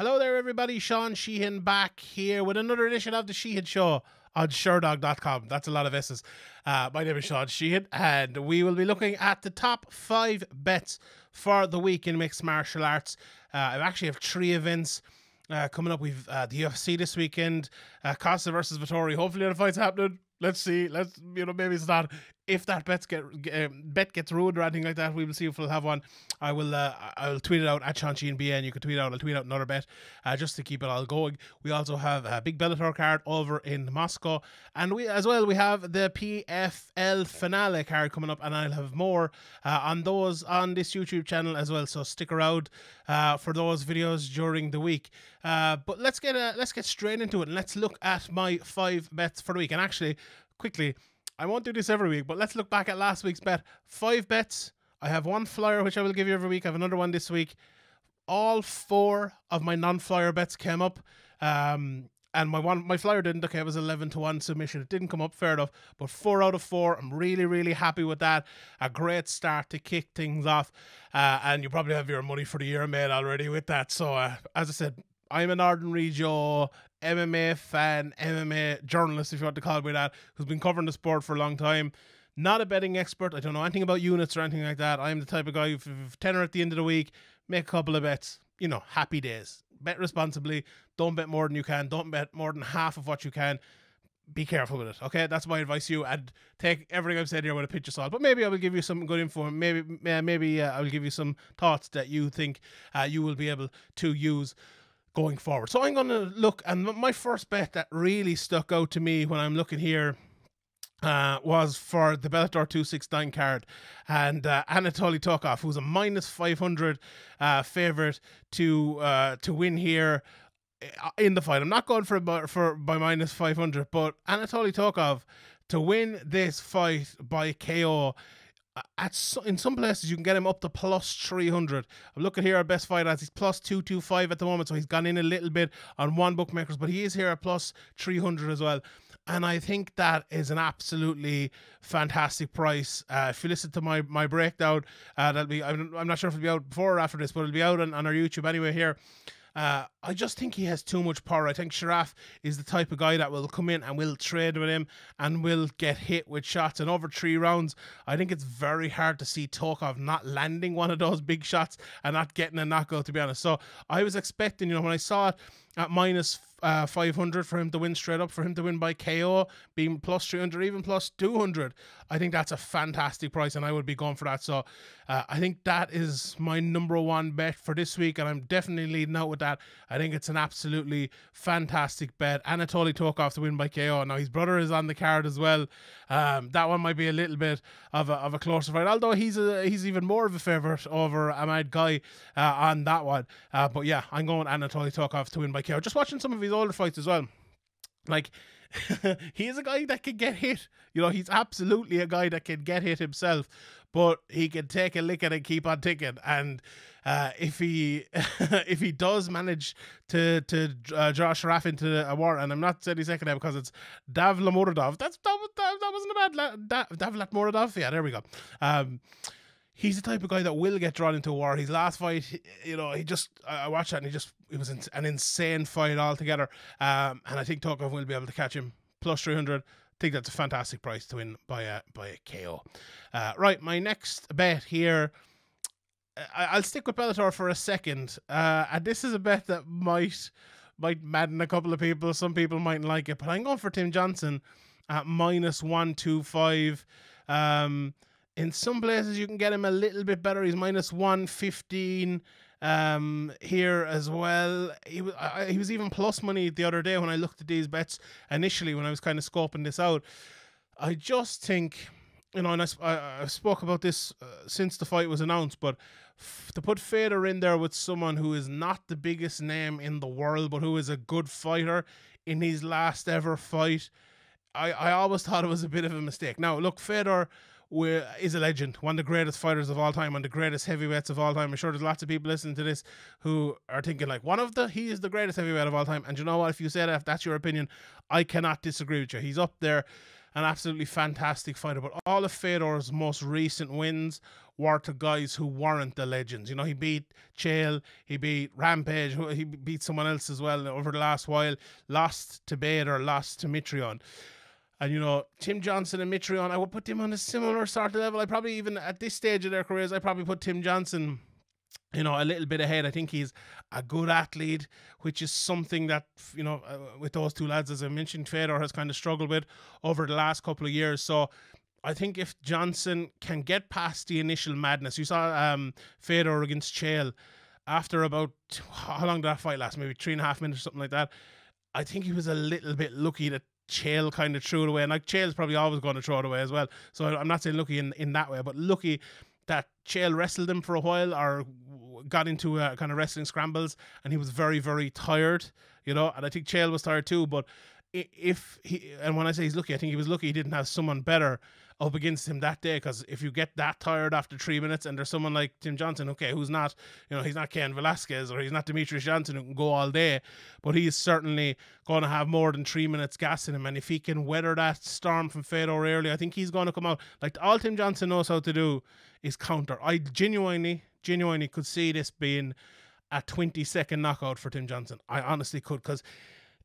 Hello there, everybody. Sean Sheehan back here with another edition of the Sheehan Show on Sherdog.com. That's a lot of S's. My name is Sean Sheehan, and we will be looking at the top 5 bets for the week in mixed martial arts. I actually have 3 events coming up. We've the UFC this weekend, Costa versus Vettori. Hopefully the fight's happening. Let's see. Maybe it's not. If that bet gets ruined or anything like that, we will see if we'll have one. I will tweet it out at Sean Sheehan BN. You can tweet it out. I'll tweet out another bet just to keep it all going. We also have a big Bellator card over in Moscow, and we have the PFL finale card coming up, and I'll have more on those on this YouTube channel as well. So stick around for those videos during the week. But let's get straight into it, and let's look at my 5 bets for the week. And actually, quickly, I won't do this every week, but let's look back at last week's bet. 5 bets. I have 1 flyer, which I will give you every week. I have another one this week. All 4 of my non-flyer bets came up. And my flyer didn't. Okay, it was 11-1 submission. It didn't come up, fair enough. But 4 out of 4. I'm really, really happy with that. A great start to kick things off. And you probably have your money for the year made already with that. So, as I said, I'm an ordinary Joe, MMA fan, MMA journalist, if you want to call me that, who's been covering the sport for a long time. Not a betting expert. I don't know anything about units or anything like that. I'm the type of guy who, if tenner at the end of the week, make a couple of bets. You know, happy days. Bet responsibly. Don't bet more than you can. Don't bet more than half of what you can. Be careful with it, okay? That's my advice to you, and take everything I've said here with a pinch of salt. But maybe I will give you some good info. Maybe I will give you some thoughts that you think you will be able to use going forward. So I'm going to look, and my first bet that really stuck out to me when I'm looking here was for the Bellator 269 card, and Anatoly Tokov, who's a minus 500 favorite to win here in the fight. I'm not going for by minus 500, but Anatoly Tokov to win this fight by KO. In some places you can get him up to plus 300. I'm looking here at Best Fight Odds. He's plus 225 at the moment, so he's gone in a little bit on one bookmakers, but he is here at plus 300 as well. And I think that is an absolutely fantastic price. If you listen to my breakdown, that'll be, I'm not sure if it'll be out before or after this, but it'll be out on our YouTube anyway here. I just think he has too much power. I think Sharaf is the type of guy that will come in and will trade with him and will get hit with shots. And over 3 rounds, I think it's very hard to see Tokov not landing one of those big shots and not getting a knockout, to be honest. So I was expecting, when I saw it at minus 500 for him to win straight up, for him to win by KO, being plus 300, even plus 200, I think that's a fantastic price, and I would be going for that. So I think that is my number 1 bet for this week, and I'm definitely leading out with that. I think it's an absolutely fantastic bet. Anatoly Tokov to win by KO. Now his brother is on the card as well. That one might be a little bit of a closer fight, although he's even more of a favorite over Ahmad Guy on that one. But yeah, I'm going Anatoly Tokov to win by KO. Just watching some of his older fights as well. Like, he is a guy that can get hit. He's absolutely a guy that can get hit himself, but he can take a lick and keep on ticking. And if he if he does manage to draw Sharaf into a war, and I'm not saying second there because it's Davlatmuradov. That wasn't a bad Davlatmuradov. Yeah, there we go. He's the type of guy that will get drawn into a war. His last fight, I watched that, and it was an insane fight altogether. And I think Tokov will be able to catch him plus 300. I think that's a fantastic price to win by a KO. Right, my next bet here, I'll stick with Bellator for a second. And this is a bet that might madden a couple of people. Some people mightn't like it, but I'm going for Tim Johnson at minus 125. In some places you can get him a little bit better. He's minus 115 here as well. He was even plus money the other day when I looked at these bets initially, when I was kind of scoping this out. I just think, and I spoke about this since the fight was announced, but to put Fedor in there with someone who is not the biggest name in the world, but who is a good fighter in his last ever fight, I always thought it was a bit of a mistake. Now, look, Fedor is a legend, one of the greatest fighters of all time, one of the greatest heavyweights of all time. I'm sure there's lots of people listening to this who are thinking like, he is the greatest heavyweight of all time. And you know what? If you say that, if that's your opinion, I cannot disagree with you. He's up there. an absolutely fantastic fighter. But all of Fedor's most recent wins were to guys who weren't the legends. You know, he beat Chael, he beat Rampage, he beat someone else as well over the last while, lost to Bader, lost to Mitrione. And, you know, Tim Johnson and Mitrione, I would put them on a similar sort of level. I probably, even at this stage of their careers, I probably put Tim Johnson, you know, a little bit ahead. I think he's a good athlete, which is something that, you know, with those two lads, as I mentioned, Fedor has kind of struggled with over the last couple of years. So I think if Johnson can get past the initial madness, you saw Fedor against Chael, after about, how long did that fight last? Maybe 3.5 minutes or something like that. I think he was a little bit lucky that Chael kind of threw it away. And like, Chael's probably always going to throw it away as well. So I'm not saying lucky in that way, but lucky that Chael wrestled him for a while, or got into kind of wrestling scrambles, and he was very, very tired, you know. And I think Chael was tired too. But if he, and when I say he's lucky, I think he was lucky he didn't have someone better up against him that day, because if you get that tired after 3 minutes and there's someone like Tim Johnson, okay, who's not, you know, he's not Ken Velasquez or he's not Demetrius Johnson who can go all day, but he's certainly going to have more than 3 minutes gas in him. And if he can weather that storm from Fedor early, I think he's going to come out. Like, all Tim Johnson knows how to do is counter. I genuinely could see this being a 20-second knockout for Tim Johnson. I honestly could, because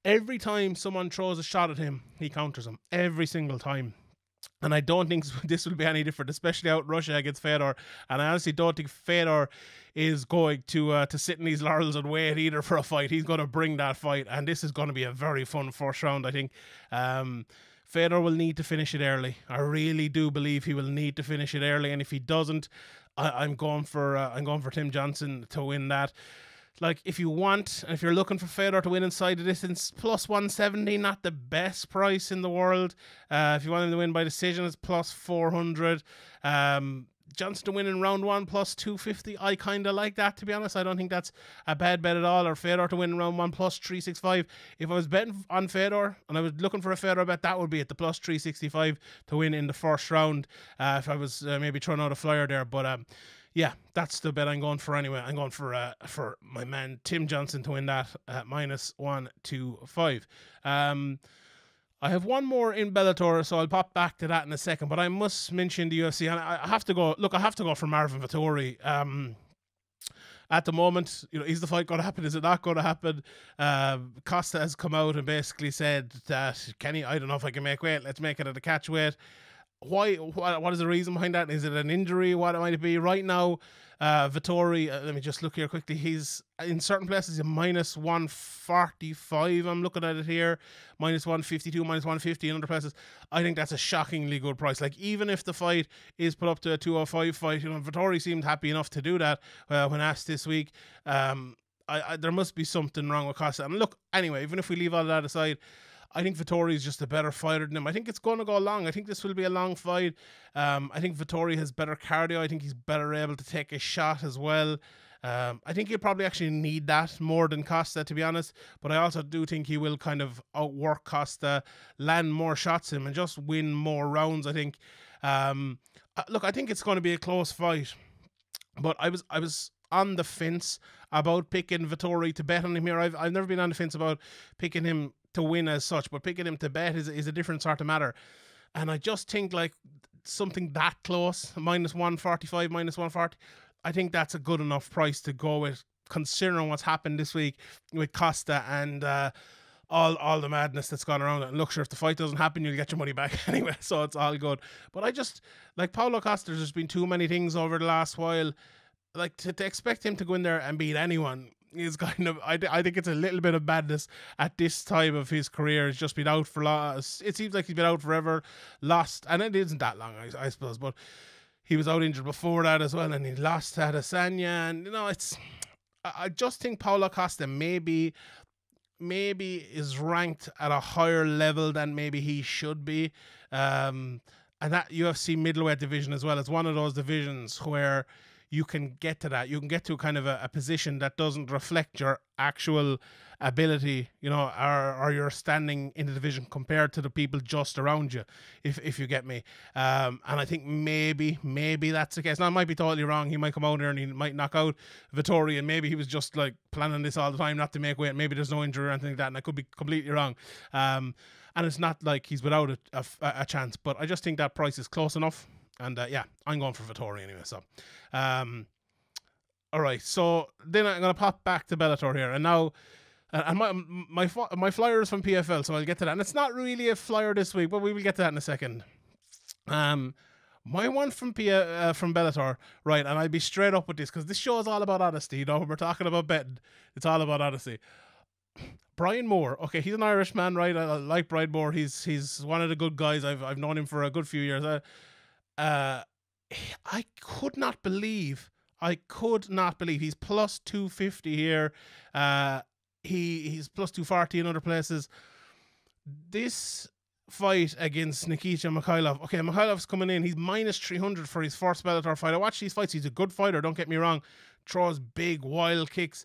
every time someone throws a shot at him, he counters them. Every single time. And I don't think this will be any different, especially out in Russia against Fedor. And I honestly don't think Fedor is going to sit in these laurels and wait either for a fight. He's going to bring that fight, and this is going to be a very fun first round, I think. Fedor will need to finish it early. I really do believe he will need to finish it early, and if he doesn't, I'm going for Tim Johnson to win that. Like, if you want, if you're looking for Fedor to win inside the distance, plus 170, not the best price in the world. If you want him to win by decision, it's plus 400. Johnson to win in round one, plus 250. I kind of like that, to be honest. I don't think that's a bad bet at all. Or Fedor to win in round one, plus 365. If I was betting on Fedor and I was looking for a Fedor bet, that would be at the plus 365 to win in the first round. If I was maybe throwing out a flyer there, but yeah, that's the bet I'm going for anyway. I'm going for my man Tim Johnson to win that at minus 125. I have one more in Bellator, so I'll pop back to that in a second. But I must mention the UFC, and I have to go. Look, I have to go for Marvin Vettori. At the moment, you know, is the fight going to happen? Is it not going to happen? Costa has come out and basically said that, Kenny, I don't know if I can make weight. Let's make it at a catch weight. Why? What is the reason behind that? Is it an injury? What might it be? Right now, Vettori, let me just look here quickly. He's in certain places a minus 145. I'm looking at it here. Minus 152, minus 150 in other places. I think that's a shockingly good price. Like, even if the fight is put up to a 205 fight, you know, Vettori seemed happy enough to do that when asked this week. There must be something wrong with Costa. And look, anyway, even if we leave all that aside, I think Vettori is just a better fighter than him. I think it's going to go long. I think this will be a long fight. I think Vettori has better cardio. I think he's better able to take a shot as well. I think he'll probably actually need that more than Costa, to be honest. But I also do think he will kind of outwork Costa, land more shots in him, and just win more rounds, I think. Look, I think it's going to be a close fight. But I was on the fence about picking Vettori to bet on him here. I've never been on the fence about picking him to win as such, but picking him to bet is a different sort of matter. And I just think, like, something that close, minus 145, minus 140, I think that's a good enough price to go with, considering what's happened this week with Costa and all the madness that's gone around. And look, sure, if the fight doesn't happen, you'll get your money back anyway, so it's all good. But I just, like, Paulo Costa, there's been too many things over the last while. Like, to expect him to go in there and beat anyone is kind of, I think it's a little bit of madness at this time of his career. He's just been out for long. It seems like he's been out forever, lost, and it isn't that long, I suppose, but he was out injured before that as well, and he lost to Adesanya, and, you know, I just think Paulo Costa maybe is ranked at a higher level than maybe he should be, and that UFC middleweight division as well is one of those divisions where you can get to that. You can get to kind of a position that doesn't reflect your actual ability, you know, or your standing in the division compared to the people just around you, if you get me. And I think maybe that's the case. Now, I might be totally wrong. He might come out there and he might knock out Vettori, and maybe he was just like planning this all the time not to make weight. Maybe there's no injury or anything like that, and I could be completely wrong. And it's not like he's without a chance, but I just think that price is close enough. And yeah, I'm going for Vettori anyway. So, all right. So then I'm going to pop back to Bellator here. And now, and my flyer is from PFL, so I'll get to that. And it's not really a flyer this week, but we will get to that in a second. My one from Bellator, right? And I'll be straight up with this because this show is all about honesty. You know, when we're talking about betting, it's all about honesty. Brian Moore, okay, he's an Irishman, right? I like Brian Moore. He's one of the good guys. I've known him for a good few years. I could not believe he's plus 250 here. He's plus 240 in other places. This fight against Nikita Mikhailov. Okay, Mikhailov's coming in. He's minus 300 for his first Bellator fight. I watch these fights. He's a good fighter, don't get me wrong. Throws big, wild kicks.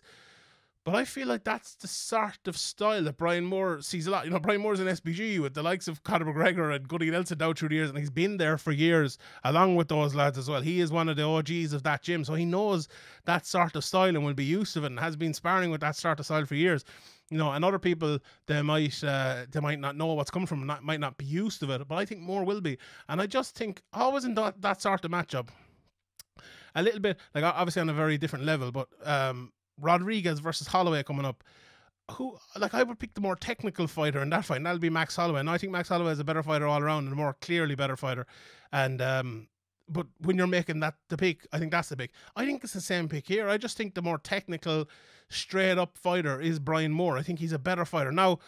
But I feel like that's the sort of style that Brian Moore sees a lot. You know, Brian Moore's an SBG with the likes of Conor McGregor and Goody Nelson down through the years, and he's been there for years, along with those lads as well. He is one of the OGs of that gym, so he knows that sort of style and will be used to it and has been sparring with that sort of style for years. You know, and other people, they might not know what's coming from, might not be used to it, but I think Moore will be. And I just think, always in that sort of matchup, a little bit, like obviously on a very different level, but Rodriguez versus Holloway coming up. Who, like, I would pick the more technical fighter in that fight, and that'll be Max Holloway. And I think Max Holloway is a better fighter all around and a more clearly better fighter. And but when you're making that the pick, I think that's the pick. I think it's the same pick here. I just think the more technical, straight up fighter is Brian Moore. I think he's a better fighter. Now,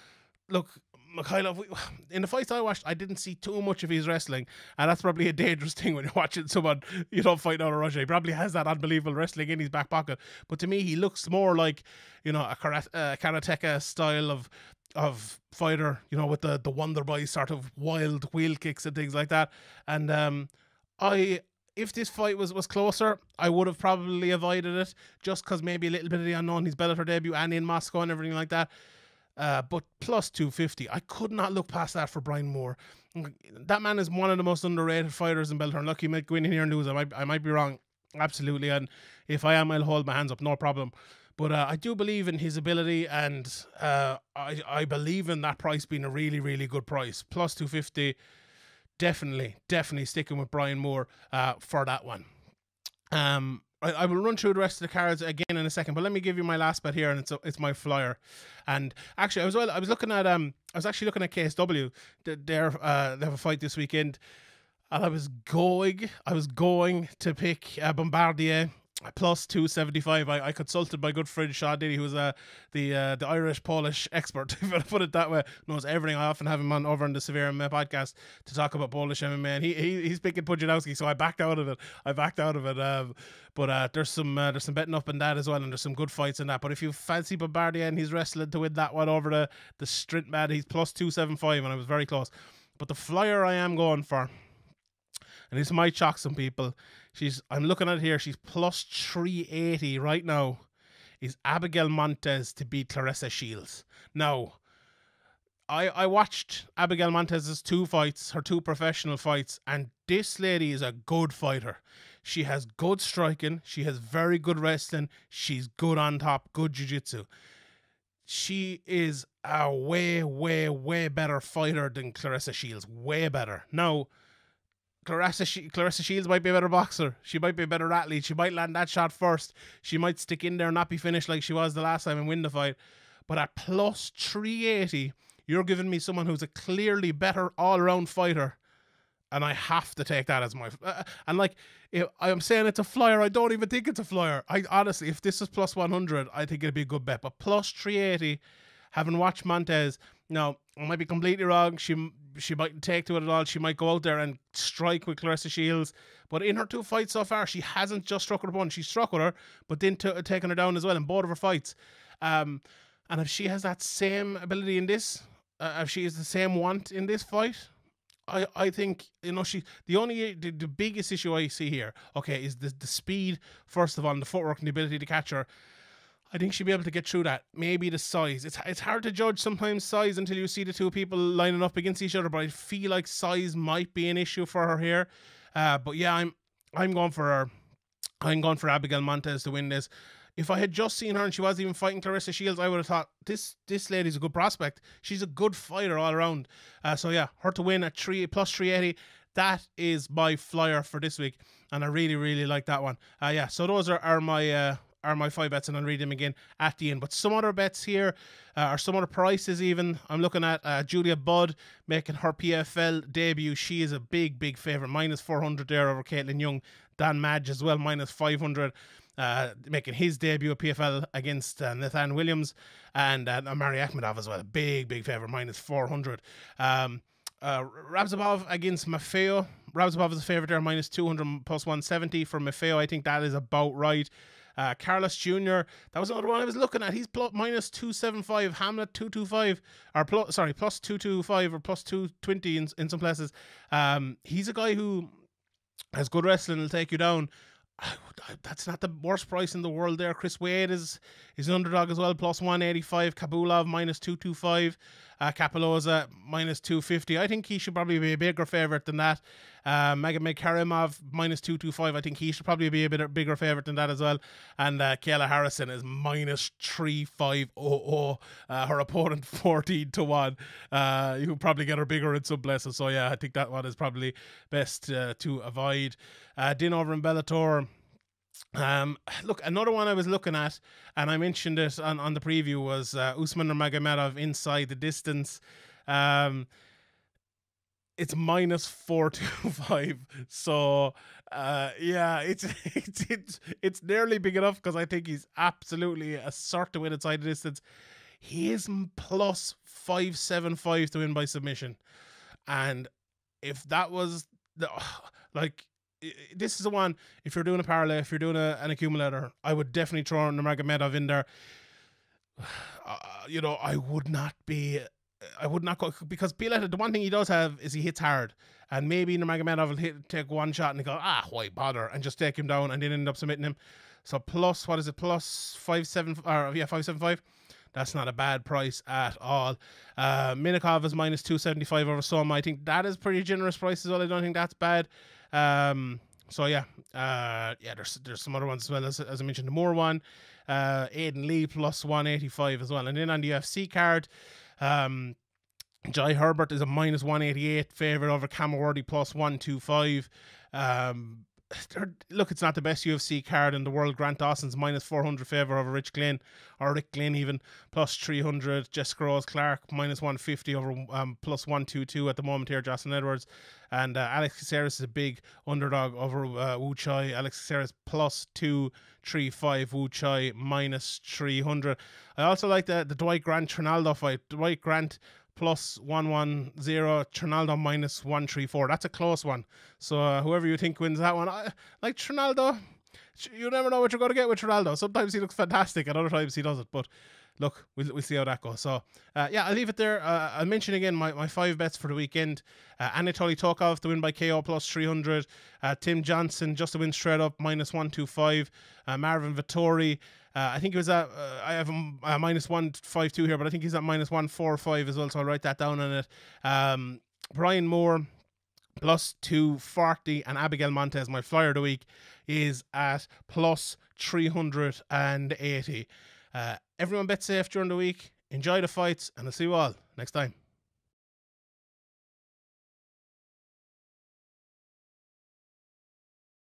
look, Mikhailov, in the fights I watched, I didn't see too much of his wrestling, and that's probably a dangerous thing when you're watching someone, you know, fight out of Russia. He probably has that unbelievable wrestling in his back pocket, but to me, he looks more like, you know, a karateka style of fighter, you know, with the Wonder Boy sort of wild wheel kicks and things like that. And if this fight was closer, I would have probably avoided it, just because maybe a little bit of the unknown, his Bellator debut and in Moscow and everything like that. But plus 250, I could not look past that for Brian Moore. That man is one of the most underrated fighters in Bellator. And look, he might go in here and lose. I might be wrong, absolutely. And if I am, I'll hold my hands up, no problem. But I do believe in his ability, and I believe in that price being a really, really good price. Plus 250, definitely sticking with Brian Moore for that one. I will run through the rest of the cards again in a second, but let me give you my last bet here, and it's my flyer. And actually, I was actually looking at KSW. They have a fight this weekend, and I was going to pick Bombardier plus 275. I consulted my good friend Sean Diddy, who's the Irish Polish expert, if I put it that way, knows everything. I often have him on over on the Severe MMA podcast to talk about Polish MMA, and he's picking Pudzianowski, so I backed out of it. But there's some betting up in that as well, and there's some good fights in that. But if you fancy Bombardier and he's wrestling to win that one over the Strint man, he's plus 275, and I was very close. But the flyer I am going for, and this might shock some people, I'm looking at it here, she's plus 380 right now, is Abigail Montes to beat Claressa Shields. Now, I watched Abigail Montes' her two professional fights, and this lady is a good fighter. She has good striking, she has very good wrestling, she's good on top, good jiu-jitsu. She is a way, way, way better fighter than Claressa Shields. Way better. Now, Claressa Shields might be a better boxer. She might be a better athlete. She might land that shot first. She might stick in there and not be finished like she was the last time and win the fight. But at plus 380, you're giving me someone who's a clearly better all-around fighter. And I have to take that as my... and like, I'm saying it's a flyer. I don't even think it's a flyer. Honestly, if this is plus 100, I think it'd be a good bet. But plus 380, having watched Montes... Now, I might be completely wrong. She mightn't take to it at all. She might go out there and strike with Claressa Shields. But in her two fights so far, she hasn't just struck with one. She struck with her, but then taken her down as well in both of her fights. And if she has that same ability in this, if she has the same want in this fight, I think, you know, the biggest issue I see here, okay, is the speed, first of all, and the footwork and the ability to catch her. I think she'll be able to get through that. Maybe the size. It's hard to judge sometimes size until you see the two people lining up against each other, but I feel like size might be an issue for her here. But yeah, I'm going for her. I'm going for Abigail Montes to win this. If I had just seen her and she wasn't even fighting Clarissa Shields, I would have thought this lady's a good prospect. She's a good fighter all around. So yeah, her to win at plus 380. That is my flyer for this week, and I really, really like that one. Yeah, so those are my 5 bets, and I'll read them again at the end. But some other bets here, or some other prices even. I'm looking at Julia Budd making her PFL debut. She is a big, big favourite. Minus 400 there over Caitlin Young. Dan Madge as well, minus 500. Making his debut at PFL against Nathan Williams. And Mari Akhmedov as well. A big, big favourite, minus 400. Rabzabov against Maffeo. Rabzabov is a favourite there, minus 200 plus 170 for Maffeo. I think that is about right. Carlos Jr., that was another one I was looking at. He's minus 275. Hamlet 225, or plus 225 or plus 220 in some places. He's a guy who has good wrestling, will take you down. That's not the worst price in the world there. Chris Wade is an underdog as well, plus 185. Kabulov minus 225. Kapaloza minus 250. I think he should probably be a bigger favourite than that. Magomed Karimov minus 225. I think he should probably be a bit bigger favourite than that as well. And Kayla Harrison is minus 3500. Her opponent 14-1. You'll probably get her bigger in some places. So yeah, I think that one is probably best to avoid. Din over in Bellator. Look, another one I was looking at, and I mentioned it on the preview, was Usman Nurmagomedov inside the distance. It's minus 425. So yeah, it's nearly big enough, because I think he's absolutely a cert to win inside the distance. He is plus 575 to win by submission, and if that was this is the one, if you're doing a parlay, if you're doing an accumulator, I would definitely throw Nurmagomedov in there. You know, I would not go, because Bellator, the one thing he does have is he hits hard, and maybe Nurmagomedov will take one shot and go, why bother, and just take him down and then end up submitting him. So plus 575. That's not a bad price at all. Minikov is minus 275 over Soma. I think that is pretty generous price as well. I don't think that's bad. So yeah, there's some other ones as well, as I mentioned, the Moore one, Aiden Lee plus 185 as well. And then on the UFC card, Jai Herbert is a minus 188 favourite over Cameworthy plus 125. Look, it's not the best UFC card in the world. Grant Dawson's minus 400 favour over Rick Glenn even, plus 300. Jessica Rose Clark minus 150 over plus 122 at the moment here, Jocelyn Edwards. And Alex Caceres is a big underdog over Wu Chai. Alex Caceres plus 235, Wu Chai minus 300. I also like the Dwight Grant Trinaldo fight. Dwight Grant plus 110, Trinaldo minus 134. That's a close one. So whoever you think wins that one, like Trinaldo, you never know what you're going to get with Trinaldo. Sometimes he looks fantastic, and other times he doesn't. But look, we'll see how that goes. So yeah, I'll leave it there. I'll mention again my 5 bets for the weekend. Anatoly Tokov to win by KO plus 300. Tim Johnson just to win straight up minus 125. Marvin Vettori, I think it was at, I have a minus 152 here, but I think he's at minus 145 as well, so I'll write that down on it. Brian Moore plus 240, and Abigail Montes, my flyer of the week, is at plus 380. Everyone bet safe during the week. Enjoy the fights, and I'll see you all next time.